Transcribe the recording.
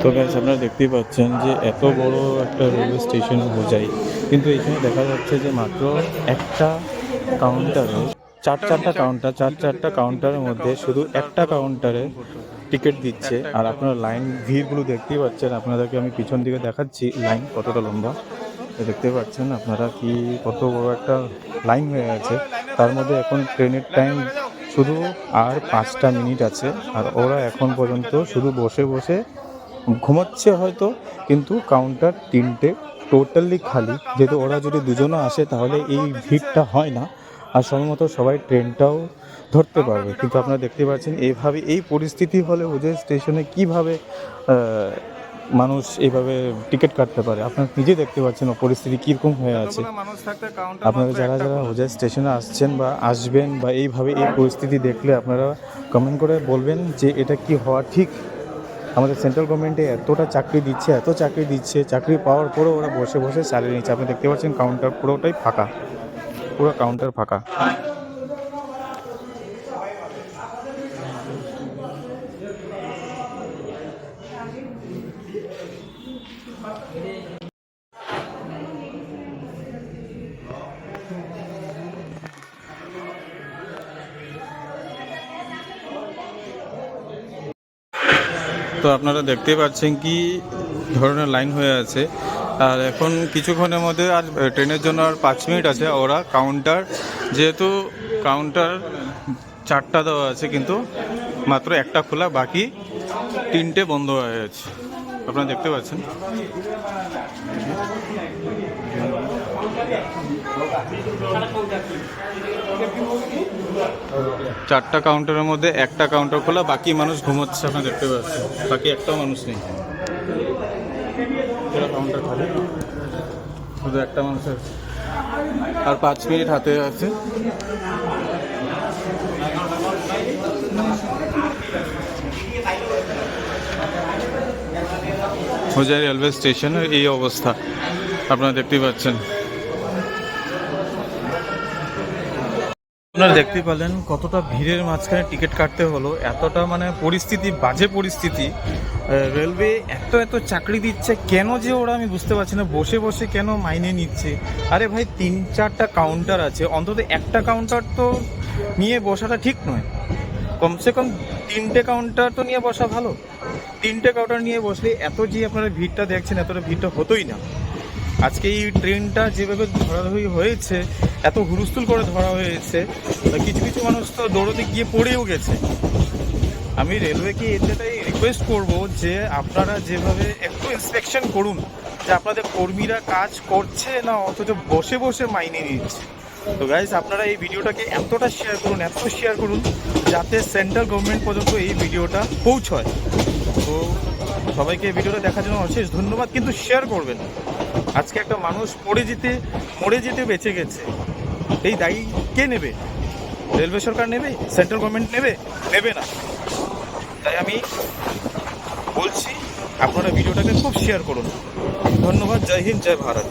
তো গাইস আপনারা দেখতেই পাচ্ছেন যে এত বড় একটা রেলওয়ে স্টেশন বোঝাই, কিন্তু এখানে দেখা যাচ্ছে যে মাত্র একটা কাউন্টারে চারটা কাউন্টারের মধ্যে শুধু একটা কাউন্টারে টিকিট দিচ্ছে। আর আপনারা লাইন ভিড়গুলো দেখতেই পাচ্ছেন, আপনাদেরকে আমি পিছন দিকে দেখাচ্ছি লাইন কতটা লম্বা। দেখতে পাচ্ছেন আপনারা কি কত বড় একটা লাইন হয়ে আছে। তার মধ্যে এখন ট্রেনের টাইম শুধু আর 5টা মিনিট আছে, আর ওরা এখন পর্যন্ত শুধু বসে বসে ঘুমাচ্ছে হয়তো, কিন্তু কাউন্টার 3টে টোটালি খালি। যেহেতু ওরা যদি দুজনও আসে তাহলে এই ভিড়টা হয় না, আর সময় মতো সবাই ট্রেনটাও ধরতে পারবে। কিন্তু আপনারা দেখতে পাচ্ছেন এইভাবে এই পরিস্থিতি হলে ওদের স্টেশনে কীভাবে মানুষ এইভাবে টিকিট কাটতে পারে। আপনারা নিজে দেখতে পাচ্ছেন ও পরিস্থিতি কীরকম হয়ে আছে। আপনারা যারা যারা হোজাই স্টেশনে আসছেন বা আসবেন বা এইভাবে এই পরিস্থিতি দেখলে আপনারা কমেন্ট করে বলবেন যে এটা কি হওয়া ঠিক। আমাদের সেন্ট্রাল গভর্নমেন্টে এতটা চাকরি দিচ্ছে, চাকরি পাওয়ার পরেও ওরা বসে বসে স্যালারি নিচ্ছে। আপনি দেখতে পাচ্ছেন কাউন্টার পুরোটাই ফাঁকা, পুরো কাউন্টার ফাঁকা। তো আপনারা দেখতেই পাচ্ছেন কি ধরনের লাইন হয়ে আছে। আর এখন কিছুক্ষণের মধ্যে আর ট্রেনের জন্য আর 5 মিনিট আছে। ওরা কাউন্টার, যেহেতু কাউন্টার 4টা দেওয়া আছে কিন্তু মাত্র একটা খোলা, বাকি 3টে বন্ধ হয়ে আছে। আপনারা দেখতে পাচ্ছেন। চারটা কাউন্টারের মধ্যে একটা কাউন্টার খোলা, বাকি মানুষ ঘুমোচ্ছে। আপনারা দেখতে পাচ্ছেন বাকি একটাও মানুষ নেই, পুরো কাউন্টার খালি, শুধু একটা মানুষের। আর 5 মিনিট হাতে আছে। হোজাই রেলওয়ে স্টেশনের এই অবস্থা আপনারা দেখতেই পাচ্ছেন। আপনারা দেখতে পেলেন কতটা ভিড়ের মাঝখানে টিকিট কাটতে হলো। এতটা মানে পরিস্থিতি, বাজে পরিস্থিতি। রেলওয়ে এত চাকরি দিচ্ছে কেন যে ওরা, আমি বুঝতে পারছি না, বসে বসে কেন মাইনে নিচ্ছে। আরে ভাই 3-4টা কাউন্টার আছে, অন্তত একটা কাউন্টার তো নিয়ে বসাটা ঠিক নয়। কমসে কম 3টে কাউন্টার তো নিয়ে বসা ভালো। 3টে কাউন্টার নিয়ে বসলে এত যে আপনারা ভিড়টা দেখছেন, এতটা ভিড়টা হতোই না। আজকে এই ট্রেনটা যেভাবে ধরাধরি হয়েছে, এত হুলস্থুল করে ধরা হয়েছে, কিছু কিছু মানুষ তো দৌড়তে গিয়ে পড়েও গেছে। আমি রেলওয়েকে এটাই রিকোয়েস্ট করব যে আপনারা যেভাবে একটু ইন্সপেকশন করুন যে আপনাদের কর্মীরা কাজ করছে না, অথচ বসে বসে মাইনে নিচ্ছে। তো গাইজ আপনারা এই ভিডিওটাকে এতটা শেয়ার করুন যাতে সেন্ট্রাল গভর্নমেন্ট পর্যন্ত এই ভিডিওটা পৌঁছয়। তো সবাইকে এই ভিডিওটা দেখার জন্য অশেষ ধন্যবাদ, কিন্তু শেয়ার করবেন। আজকে একটা মানুষ মরে যেতে বেঁচে গেছে, এই দায়ী কে নেবে? রেলওয়ে সরকার নেবে? সেন্ট্রাল গভর্নমেন্ট নেবে না। তাই আমি বলছি আপনারা ভিডিওটাকে খুব শেয়ার করুন। ধন্যবাদ। জয় হিন্দ, জয় ভারত।